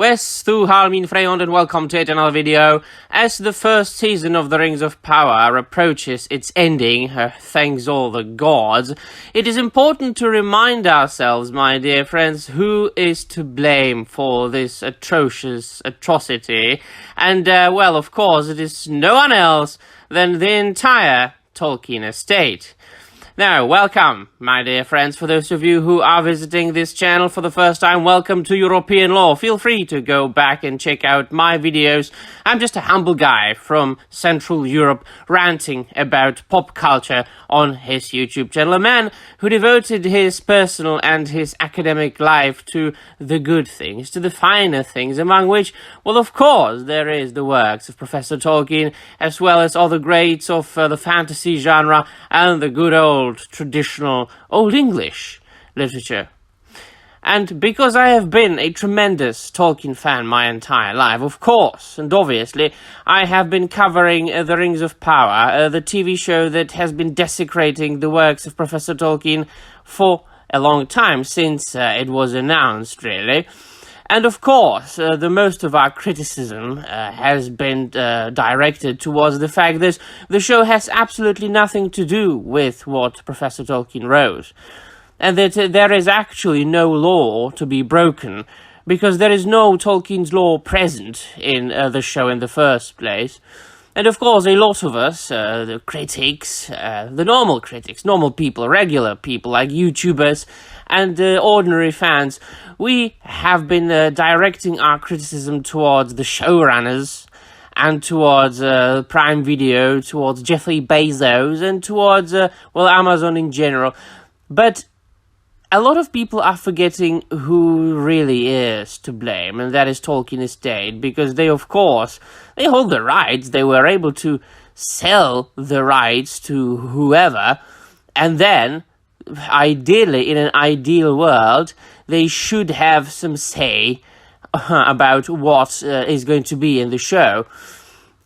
Wes thu Halmin Freyond and welcome to yet another video. As the first season of The Rings of Power approaches its ending, thanks all the gods, it is important to remind ourselves, my dear friends, who is to blame for this atrocious atrocity. And, well, of course, it is no one else than the entire Tolkien estate. Now, welcome, my dear friends. For those of you who are visiting this channel for the first time, welcome to European Law. Feel free to go back and check out my videos. I'm just a humble guy from Central Europe ranting about pop culture on his YouTube channel. A man who devoted his personal and his academic life to the good things, to the finer things, among which, well, of course, there is the works of Professor Tolkien, as well as other greats of the fantasy genre and the good old traditional Old English literature. And because I have been a tremendous Tolkien fan my entire life, of course, and obviously, I have been covering The Rings of Power, the TV show that has been desecrating the works of Professor Tolkien for a long time, since it was announced, really. And of course, the most of our criticism has been directed towards the fact that the show has absolutely nothing to do with what Professor Tolkien wrote. And that there is actually no law to be broken, because there is no Tolkien's law present in the show in the first place. And of course, a lot of us, the critics, the normal critics, normal people, regular people like YouTubers and ordinary fans, we have been directing our criticism towards the showrunners and towards Prime Video, towards Jeffrey Bezos, and towards, well, Amazon in general. But a lot of people are forgetting who really is to blame, and that is Tolkien estate, because they, of course, they hold the rights. They were able to sell the rights to whoever, and then, ideally, in an ideal world, they should have some say about what is going to be in the show.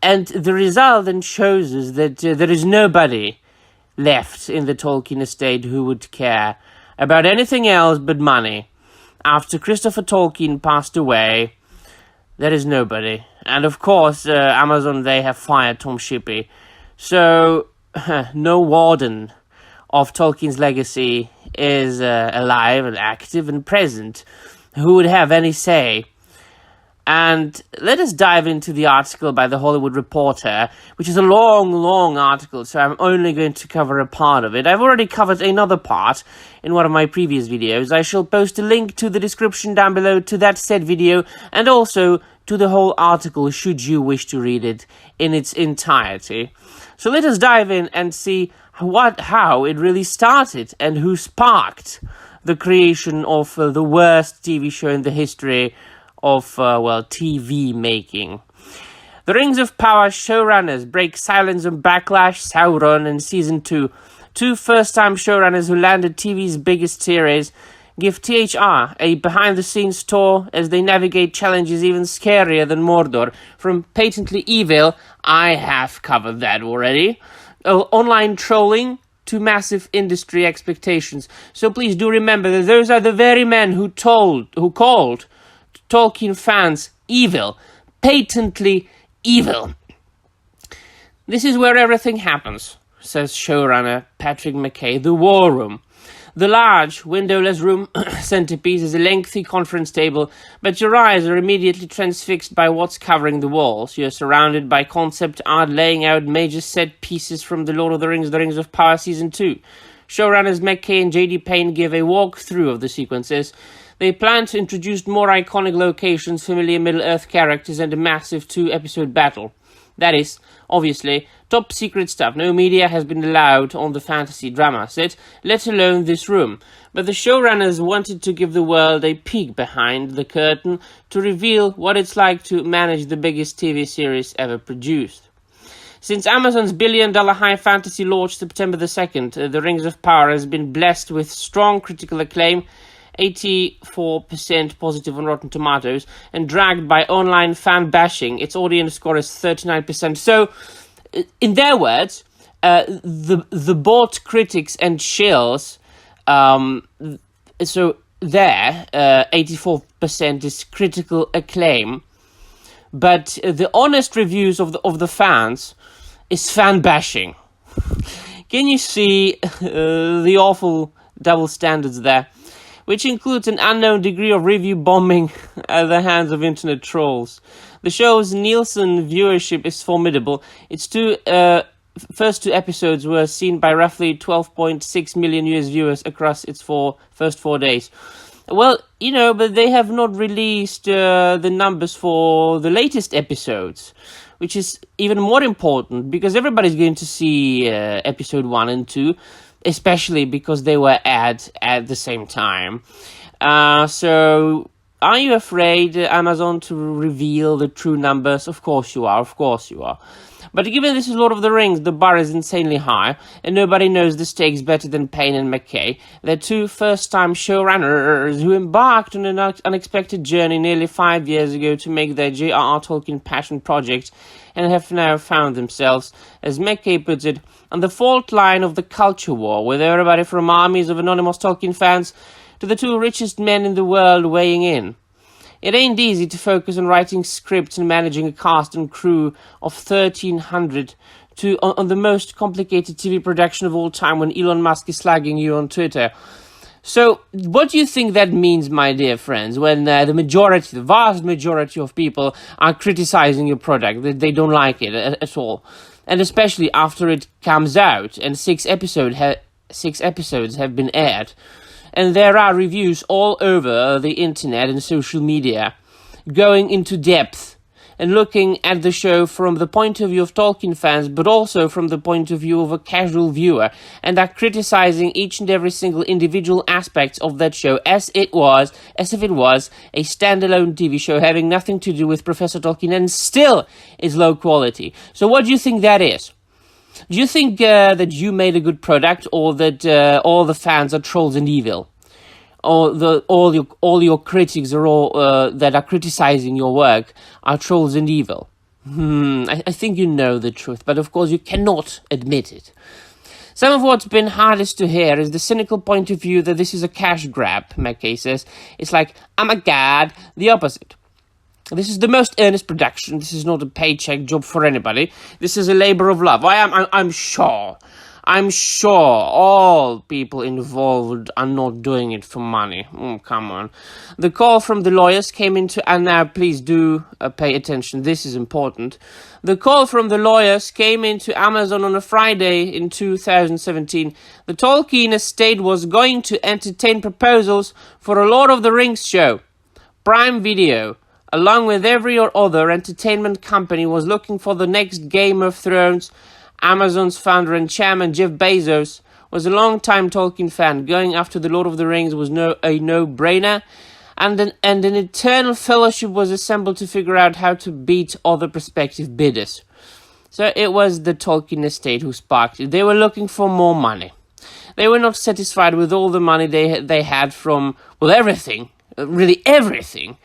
And the result then shows us that there is nobody left in the Tolkien estate who would care about anything else but money. After Christopher Tolkien passed away, there is nobody. And of course, Amazon, they have fired Tom Shippey. So, no warden of Tolkien's legacy is alive and active and present who would have any say. And let us dive into the article by The Hollywood Reporter, which is a long, long article, so I'm only going to cover a part of it. I've already covered another part in one of my previous videos. I shall post a link to the description down below to that said video, and also to the whole article, should you wish to read it in its entirety. So let us dive in and see how it really started, and who sparked the creation of the worst TV show in the history of, well, TV making. The Rings of Power showrunners break silence on Backlash, Sauron, and Season 2. Two first-time showrunners who landed TV's biggest series give THR a behind-the-scenes tour as they navigate challenges even scarier than Mordor. From patently evil, I have covered that already, online trolling to massive industry expectations. So please do remember that those are the very men who called Tolkien fans evil, patently evil. This is where everything happens, says showrunner Patrick McKay. The War Room. The large, windowless room centerpiece is a lengthy conference table, but your eyes are immediately transfixed by what's covering the walls. You're surrounded by concept art laying out major set pieces from The Lord of the Rings of Power Season 2. Showrunners McKay and J.D. Payne give a walkthrough of the sequences. They plan to introduce more iconic locations, familiar Middle-earth characters, and a massive 2-episode battle. That is, obviously, top secret stuff. No media has been allowed on the fantasy drama set, let alone this room. But the showrunners wanted to give the world a peek behind the curtain to reveal what it's like to manage the biggest TV series ever produced. Since Amazon's billion-dollar high fantasy launch September the 2nd, The Rings of Power has been blessed with strong critical acclaim, 84% positive on Rotten Tomatoes, and dragged by online fan bashing. Its audience score is 39%. So, in their words, the bought critics and shills, so there, 84% is critical acclaim, but the honest reviews of the fans is fan bashing. Can you see the awful double standards there? Which includes an unknown degree of review bombing at the hands of internet trolls. The show's Nielsen viewership is formidable. Its first two episodes were seen by roughly 12.6 million US viewers across its first 4 days. Well, but they have not released the numbers for the latest episodes, which is even more important because everybody's going to see episode 1 and 2, especially because they were aired at the same time. So, are you afraid, Amazon, to reveal the true numbers? Of course you are. But given this is Lord of the Rings, the bar is insanely high, and nobody knows the stakes better than Payne and McKay. They're two first-time showrunners who embarked on an unexpected journey nearly 5 years ago to make their J.R.R. Tolkien passion project, and have now found themselves, as McKay puts it, on the fault line of the culture war, with everybody from armies of anonymous Tolkien fans to the two richest men in the world weighing in. It ain't easy to focus on writing scripts and managing a cast and crew of 1,300 on the most complicated TV production of all time when Elon Musk is slagging you on Twitter. So, what do you think that means, my dear friends, when the vast majority of people are criticizing your product, that they don't like it at all? And especially after it comes out and 6 episodes have been aired. And there are reviews all over the internet and social media going into depth and looking at the show from the point of view of Tolkien fans, but also from the point of view of a casual viewer, and are criticizing each and every single individual aspect of that show as if it was a standalone TV show having nothing to do with Professor Tolkien and still is low quality. So what do you think that is? Do you think that you made a good product, or that all the fans are trolls and evil, or all your critics are all that are criticizing your work are trolls and evil? I think you know the truth, but of course you cannot admit it. Some of what's been hardest to hear is the cynical point of view that this is a cash grab. McKay says it's like, oh my god, the opposite. This is the most earnest production. This is not a paycheck job for anybody. This is a labor of love. I'm sure all people involved are not doing it for money. Come on. The call from the lawyers came into, and now please do pay attention. This is important. The call from the lawyers came into Amazon on a Friday in 2017. The Tolkien estate was going to entertain proposals for a Lord of the Rings show. Prime Video, along with every other entertainment company, was looking for the next Game of Thrones. Amazon's founder and chairman, Jeff Bezos, was a long-time Tolkien fan. Going after the Lord of the Rings was a no-brainer, and an eternal fellowship was assembled to figure out how to beat other prospective bidders. So it was the Tolkien estate who sparked it. They were looking for more money. They were not satisfied with all the money they had from, well, everything, really everything.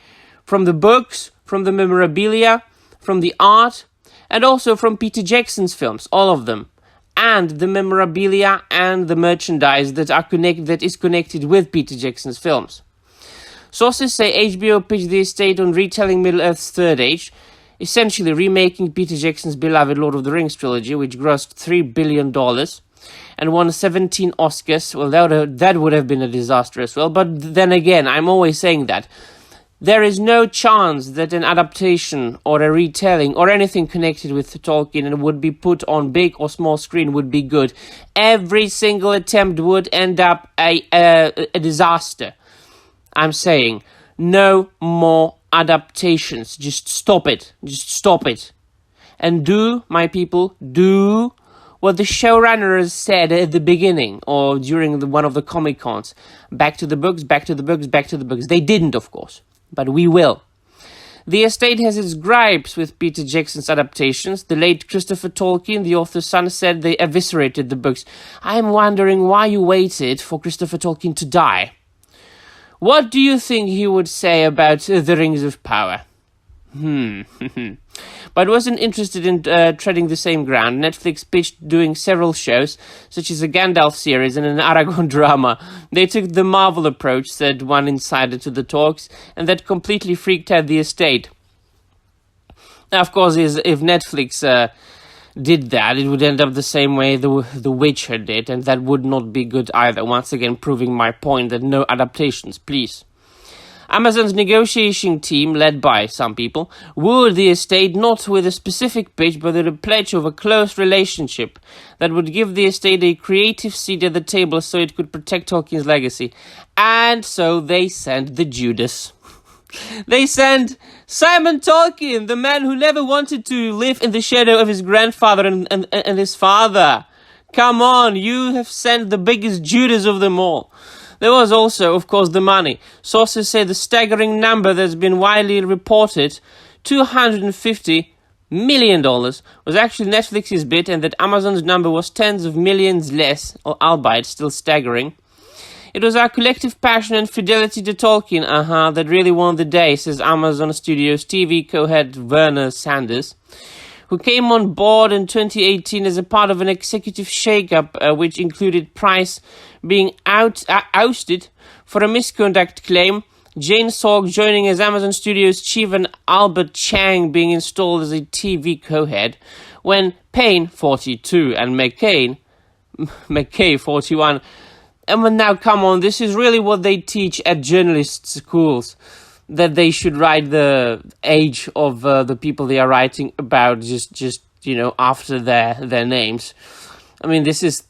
From the books, from the memorabilia, from the art, and also from Peter Jackson's films, all of them. And the memorabilia and the merchandise that is connected with Peter Jackson's films. Sources say HBO pitched the estate on retelling Middle-earth's Third Age, essentially remaking Peter Jackson's beloved Lord of the Rings trilogy, which grossed $3 billion and won 17 Oscars. Well, that would have been a disaster as well, but then again, I'm always saying that. There is no chance that an adaptation or a retelling or anything connected with Tolkien and would be put on big or small screen would be good. Every single attempt would end up a disaster. I'm saying no more adaptations. Just stop it. And do, my people, do what the showrunners said at the beginning or during one of the Comic-Cons. Back to the books. They didn't, of course. But we will. The estate has its gripes with Peter Jackson's adaptations. The late Christopher Tolkien, the author's son, said they eviscerated the books. I'm wondering why you waited for Christopher Tolkien to die. What do you think he would say about The Rings of Power? but wasn't interested in treading the same ground. Netflix pitched doing several shows, such as a Gandalf series and an Aragorn drama. They took the Marvel approach, said one insider to the talks, and that completely freaked out the estate. Now, of course, if Netflix did that, it would end up the same way The Witcher did, and that would not be good either, once again proving my point that no adaptations, please. Amazon's negotiation team, led by some people, wooed the estate not with a specific pitch, but with a pledge of a close relationship that would give the estate a creative seat at the table so it could protect Tolkien's legacy. And so they sent the Judas. They sent Simon Tolkien, the man who never wanted to live in the shadow of his grandfather and his father. Come on, you have sent the biggest Judas of them all. There was also, of course, the money. Sources say the staggering number that's been widely reported, $250 million, was actually Netflix's bid, and that Amazon's number was tens of millions less, albeit still staggering. It was our collective passion and fidelity to Tolkien, that really won the day, says Amazon Studios TV co-head Werner Sanders, who came on board in 2018 as a part of an executive shake-up, which included Price being ousted for a misconduct claim, Jane Sorg joining as Amazon Studios chief, and Albert Chang being installed as a TV co-head, when Payne, 42, and McKay, 41. And now, come on, this is really what they teach at journalist schools, that they should write the age of the people they are writing about just after their names. I mean, this is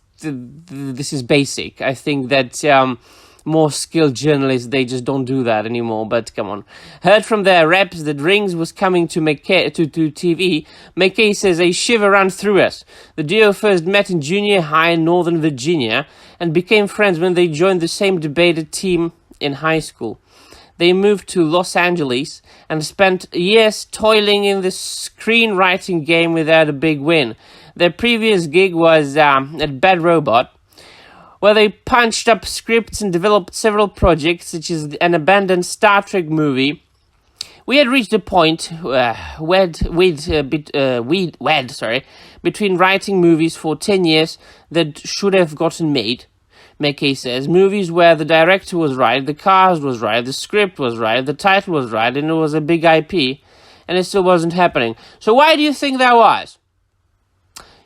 basic. I think that more skilled journalists, they just don't do that anymore. But come on, heard from their reps that Rings was coming to McKay to TV. McKay says a shiver ran through us. The duo first met in junior high in Northern Virginia and became friends when they joined the same debated team in high school. They moved to Los Angeles and spent years toiling in the screenwriting game without a big win. Their previous gig was at Bad Robot, where they punched up scripts and developed several projects, such as an abandoned Star Trek movie. We had reached a point between writing movies for 10 years that should have gotten made. McKay says, movies where the director was right, the cast was right, the script was right, the title was right, and it was a big IP, and it still wasn't happening. So why do you think that was?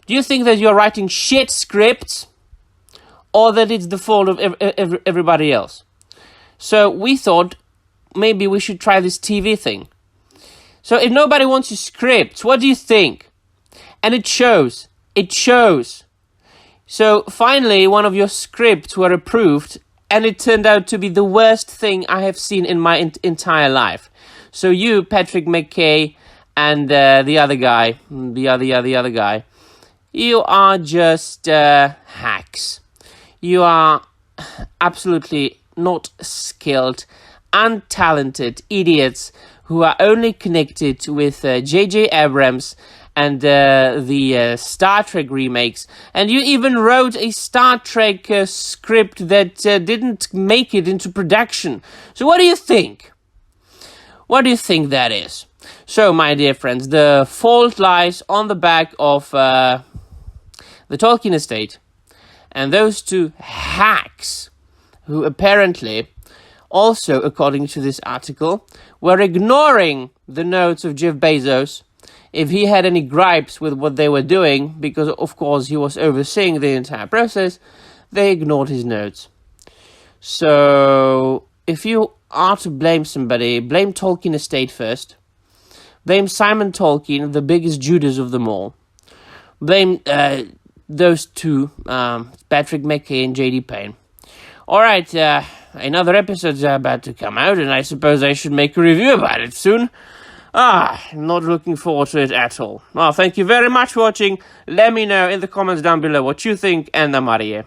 Do you think that you're writing shit scripts, or that it's the fault of everybody else? So we thought maybe we should try this TV thing. So if nobody wants your scripts, what do you think? And it shows. It shows. So finally, one of your scripts were approved, and it turned out to be the worst thing I have seen in my entire life. So you, Patrick McKay, and the other guy, the other guy, you are just hacks. You are absolutely not skilled, untalented idiots who are only connected with J.J. Abrams and the Star Trek remakes. And you even wrote a Star Trek script that didn't make it into production. So what do you think? What do you think that is? So, my dear friends, the fault lies on the back of the Tolkien estate and those two hacks who apparently, also according to this article, were ignoring the notes of Jeff Bezos if he had any gripes with what they were doing, because of course he was overseeing the entire process. They ignored his notes. So if you are to blame somebody, blame Tolkien estate first. Blame Simon Tolkien, the biggest Judas of them all. Blame those two, Patrick McKay and J.D. Payne. Alright, another episode's about to come out, and I suppose I should make a review about it soon. Not looking forward to it at all. Well, thank you very much for watching. Let me know in the comments down below what you think, and I'm out of here.